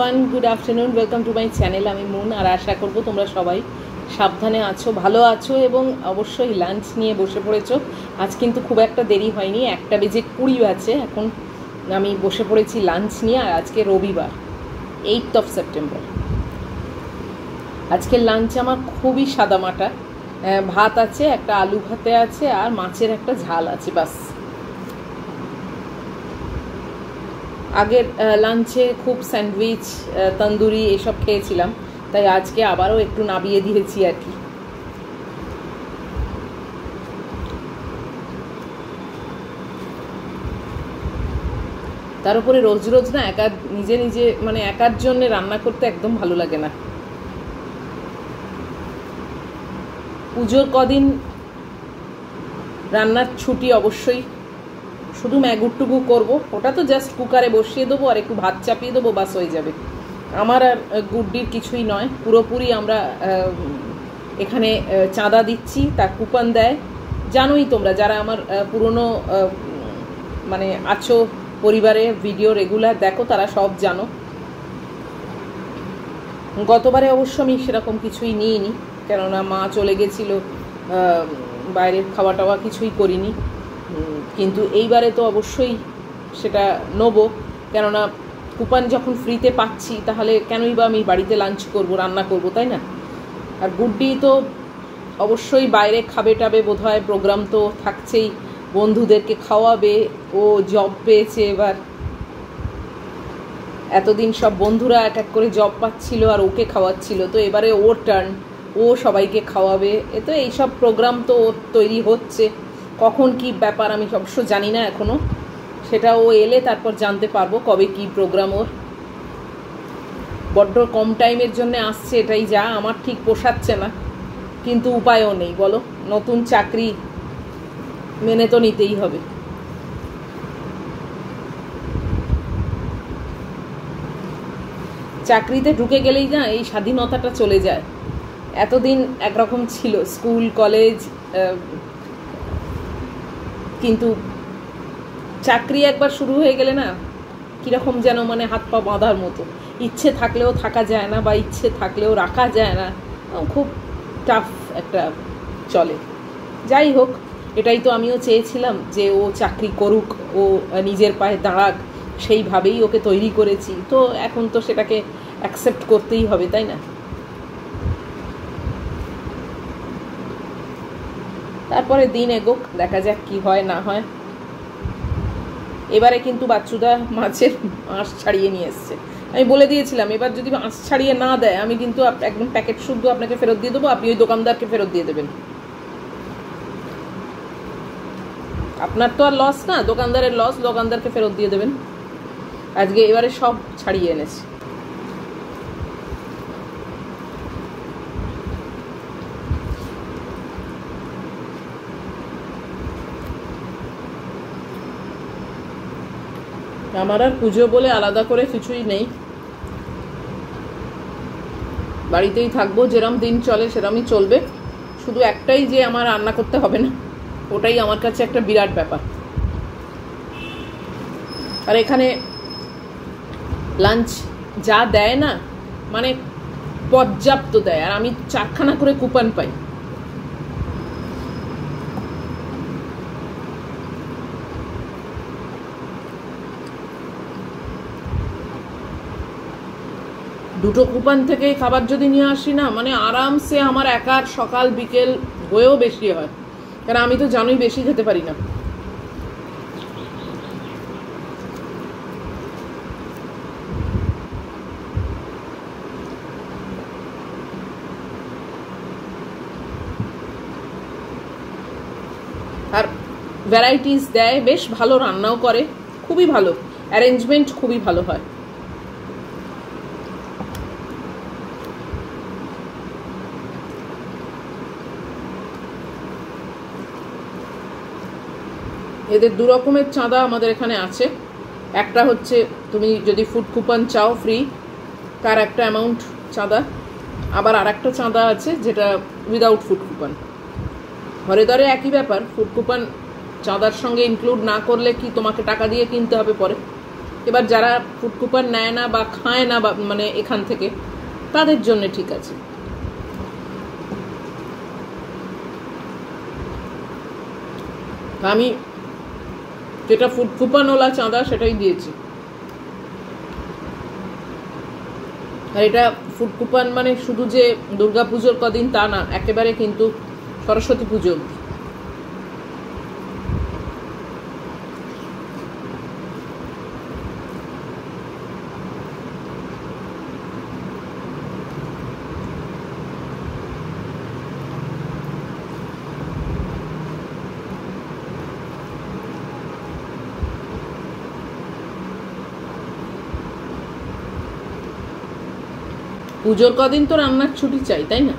Everyone, good afternoon, welcome to my channel. আমি moon, আর আশা করব তোমরা সবাই সাবধানে আছো, ভালো আছো এবং অবশ্যই লাঞ্চ নিয়ে বসে পড়েছো। আজ কিন্তু খুব একটা দেরি হয়নি, 1:20 বাজে এখন। আমি বসে পড়েছি লাঞ্চ নিয়ে। আর আজকে রবিবার, 8th of September। আজকের লাঞ্চে আমার খুবই সাদামাটা ভাত আছে, একটা আলু ভাতে আছে, আর মাছের একটা ঝাল আছে, বাস। আগের লাঞ্চে খুব স্যান্ডউইচ, তন্দুরি এসব খেয়েছিলাম, তাই আজকে আবারও একটু নাবিয়ে দিয়েছি আর কি। তার উপরে রোজ রোজ না নিজে নিজে মানে একার জন্য রান্না করতে একদম ভালো লাগে না। পুজোর কদিন রান্নার ছুটি অবশ্যই, শুধু ম্যাগুরটুকু করবো, ওটা তো জাস্ট কুকারে বসিয়ে দেবো আর একটু ভাত চাপিয়ে দেবো, বাস হয়ে যাবে। আমার আর গুড্ডির কিছুই নয়, পুরোপুরি আমরা এখানে চাঁদা দিচ্ছি, তার কুপন দেয়। জানোই তোমরা যারা আমার পুরনো মানে আছো পরিবারে, ভিডিও রেগুলার দেখো, তারা সব জানো। গতবারে অবশ্য আমি সেরকম কিছুই নিইনি, কেননা মা চলে গেছিলো, বাইরের খাওয়া টাওয়া কিছুই করিনি। কিন্তু এইবারে তো অবশ্যই সেটা নেবো, কেননা কুপন যখন ফ্রিতে পাচ্ছি তাহলে কেনই বা আমি বাড়িতে লাঞ্চ করব, রান্না করব, তাই না? আর গুড্ডি তো অবশ্যই বাইরে খাবে টাবে, বোধহয় প্রোগ্রাম তো থাকছেই, বন্ধুদেরকে খাওয়াবে। ও জব পেয়েছে এবার, এতদিন সব বন্ধুরা এক এক করে জব পাচ্ছিল আর ওকে খাওয়াচ্ছিল, তো এবারে ওর টার্ন, ও সবাইকে খাওয়াবে। এ তো এইসব প্রোগ্রাম তো তৈরি হচ্ছে, কখন কি ব্যাপার আমি অবশ্য জানি না এখনও, সেটা ও এলে তারপর জানতে পারবো কবে কি প্রোগ্রাম ওর। বড্ড কম টাইমের জন্য আসছে, এটাই যা আমার ঠিক পোষাচ্ছে না, কিন্তু উপায়ও নেই বলো, নতুন চাকরি মেনে তো নিতেই হবে। চাকরিতে ঢুকে গেলেই না এই স্বাধীনতাটা চলে যায়। এতদিন একরকম ছিল স্কুল কলেজ, কিন্তু চাকরি একবার শুরু হয়ে গেলে না কীরকম যেন মানে হাত পা বাঁধার মতো, ইচ্ছে থাকলেও থাকা যায় না বা ইচ্ছে থাকলেও রাখা যায় না, খুব টাফ একটা চলে। যাই হোক, এটাই তো আমিও চেয়েছিলাম যে ও চাকরি করুক, ও নিজের পায়ে দাঁড়াক, সেইভাবেই ওকে তৈরি করেছি, তো এখন তো সেটাকে অ্যাকসেপ্ট করতেই হবে, তাই না? তারপরে দিন এগোক, দেখা যাক কি হয় না হয়। এবারে কিন্তু বাচ্চুদা মাছের আঁশ ছাড়িয়ে নিয়ে এসছে। আমি বলে দিয়েছিলাম এবার যদি আঁশ ছাড়িয়ে না দেয় আমি কিন্তু একদম প্যাকেট শুদ্ধ আপনাকে ফেরত দিয়ে দেবো, আপনি ওই দোকানদারকে ফেরত দিয়ে দেবেন। আপনার তো আর লস না, দোকানদারের লস, দোকানদারকে ফেরত দিয়ে দেবেন। আজকে এবারে সব ছাড়িয়ে এনেছে। আমার আর পুজো বলে আলাদা করে কিছুই নেই, বাড়িতেই থাকবো, যেরম দিন চলে সেরমই চলবে। শুধু একটাই যে আমার রান্না করতে হবে না, ওটাই আমার কাছে একটা বিরাট ব্যাপার। আর এখানে লাঞ্চ যা দেয় না, মানে পর্যাপ্ত দেয়, আর আমি 4খানা করে কুপন পাই। দুটো কুপন থেকে খাবার যদি নিয়ে আসি না, মানে আরামসে আমার একার সকাল বিকেল হয়েও বেশি হয়, কারণ আমি তো জানোই বেশি খেতে পারি না। আর ভ্যারাইটিস দেয়, বেশ ভালো রান্নাও করে, খুবই ভালো অ্যারেঞ্জমেন্ট, খুবই ভালো হয়। এদের 2 রকমের চাঁদা আমাদের এখানে আছে। একটা হচ্ছে তুমি যদি ফুড কুপন চাও ফ্রি, তার একটা অ্যামাউন্ট চাঁদা, আবার আর একটা চাঁদা আছে যেটা উইদাউট ফুড কুপন। ঘরে ধরে একই ব্যাপার, ফুড কুপন চাঁদার সঙ্গে ইনক্লুড না করলে কি তোমাকে টাকা দিয়ে কিনতে হবে পরে, এবার যারা ফুড কুপন নেয় না বা খায় না, বা মানে এখান থেকে, তাদের জন্য ঠিক আছে। আমি যেটা ফুড কুপনওয়ালা চাঁদা সেটাই দিয়েছি। আর এটা ফুড কুপন মানে শুধু যে দুর্গা পুজোর কদিন তা না, একেবারে কিন্তু সরস্বতী পুজো অবধি। পুজোর কদিন তো রান্নার ছুটি চাই, তাই না?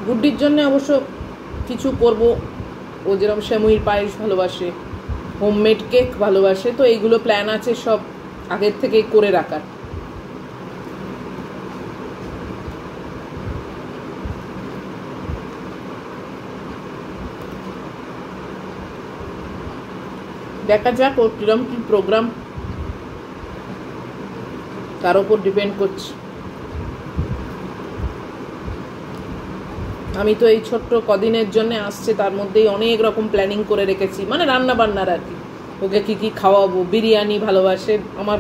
গুড্ডির জন্য অবশ্য কিছু করব। ও যেরকম সেমুইর পায়েস ভালোবাসে, হোমমেড কেক ভালোবাসে, তো এইগুলো প্ল্যান আছে সব আগের থেকে করে রাখার। দেখা যাক ওর কিরম কি প্রোগ্রাম, তার উপর ডিপেন্ড করছে। আমি তো এই ছোট্ট কদিনের জন্য আসছে, তার মধ্যেই অনেক রকম প্ল্যানিং করে রেখেছি, মানে রান্না বান্নার আর কি। ওকে কী কী খাওয়াবো, বিরিয়ানি ভালোবাসে, আমার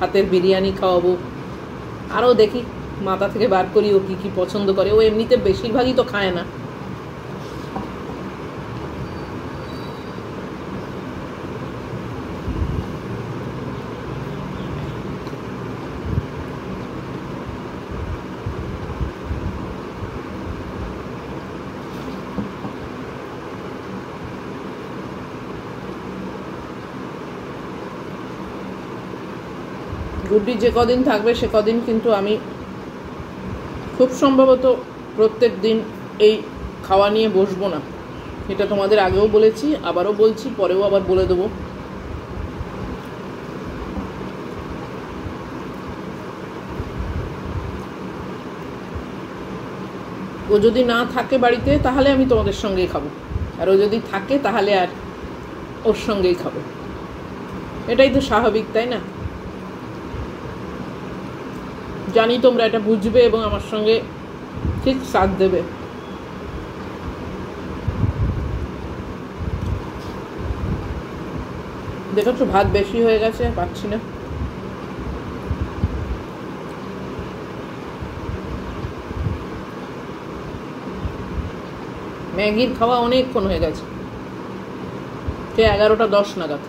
হাতের বিরিয়ানি খাওয়াবো। আরও দেখি মাথা থেকে বার করি ও কী কী পছন্দ করে। ও এমনিতে বেশিরভাগই তো খায় না। গুড্ডি যে কদিন থাকবে সে কদিন কিন্তু আমি খুব সম্ভবত প্রত্যেক দিন এই খাওয়া নিয়ে বসবো না। এটা তোমাদের আগেও বলেছি, আবারও বলছি, পরেও আবার বলে দেবো। ও যদি না থাকে বাড়িতে তাহলে আমি তোমাদের সঙ্গেই খাবো, আর ও যদি থাকে তাহলে আর ওর সঙ্গেই খাবো। এটাই তো স্বাভাবিক, তাই না? জানি তোমরা এটা বুঝবে এবং আমার সঙ্গে ঠিক সাথ দেবে। দেখেছো ভাত বেশি হয়ে গেছে, পাচ্ছি না। ম্যাগির খাওয়া অনেকক্ষণ হয়ে গেছে, সে 11টা 10 নাগাদ।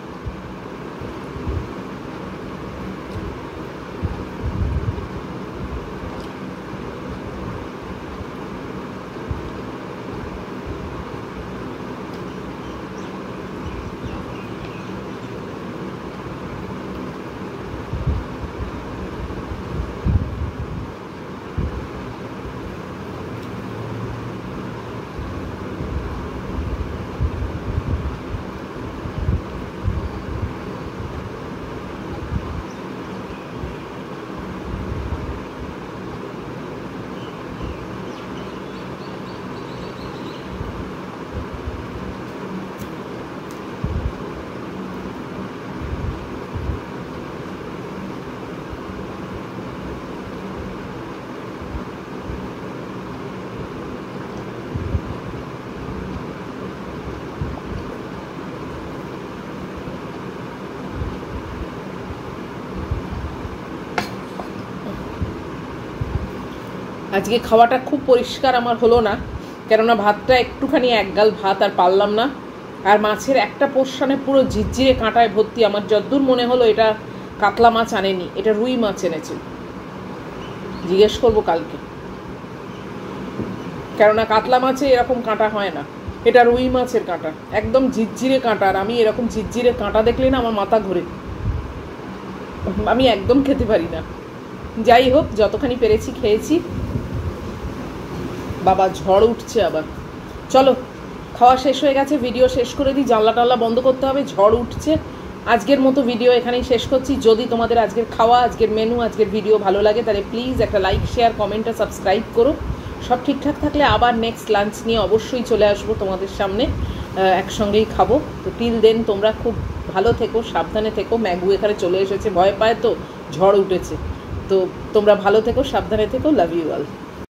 আজকে খাওয়াটা খুব পরিষ্কার আমার হলো না, কেননা ভাতটা একটুখানি একগাল ভাত আর পারলাম না। আর মাছের একটা পোর্শনে পুরো ঝিরঝিরে কাঁটায় ভর্তি। আমার যদ্দূর মনে হলো এটা কাতলা মাছ আনেনি, এটা রুই মাছ এনেছে। জিজ্ঞেস করবো কালকে, কেননা কাতলা মাছে এরকম কাঁটা হয় না, এটা রুই মাছের কাঁটা, একদম ঝিরঝিরে কাঁটা। আর আমি এরকম ঝিরঝিরে কাঁটা দেখলে না আমার মাথা ঘোরে, আমি একদম খেতে পারি না। যাই হোক, যতখানি পেরেছি খেয়েছি। বাবা ঝড় উঠছে আবার। চলো, খাওয়া শেষ হয়ে গেছে, ভিডিও শেষ করে দিই। জানলা টাল্লা বন্ধ করতে হবে, ঝড় উঠছে। আজকের মতো ভিডিও এখানেই শেষ করছি। যদি তোমাদের আজকের খাওয়া, আজকের মেনু, আজকের ভিডিও ভালো লাগে তাহলে প্লিজ একটা লাইক, শেয়ার, কমেন্ট আর সাবস্ক্রাইব করো। সব ঠিকঠাক থাকলে আবার নেক্সট লাঞ্চ নিয়ে অবশ্যই চলে আসবো তোমাদের সামনে, একসঙ্গেই খাবো। তো টিল দেন তোমরা খুব ভালো থেকো, সাবধানে থেকো। ম্যাগু এখানে চলে এসেছে, ভয় পায় তো, ঝড় উঠেছে। তো তোমরা ভালো থেকো, সাবধানে থেকো। Love you all.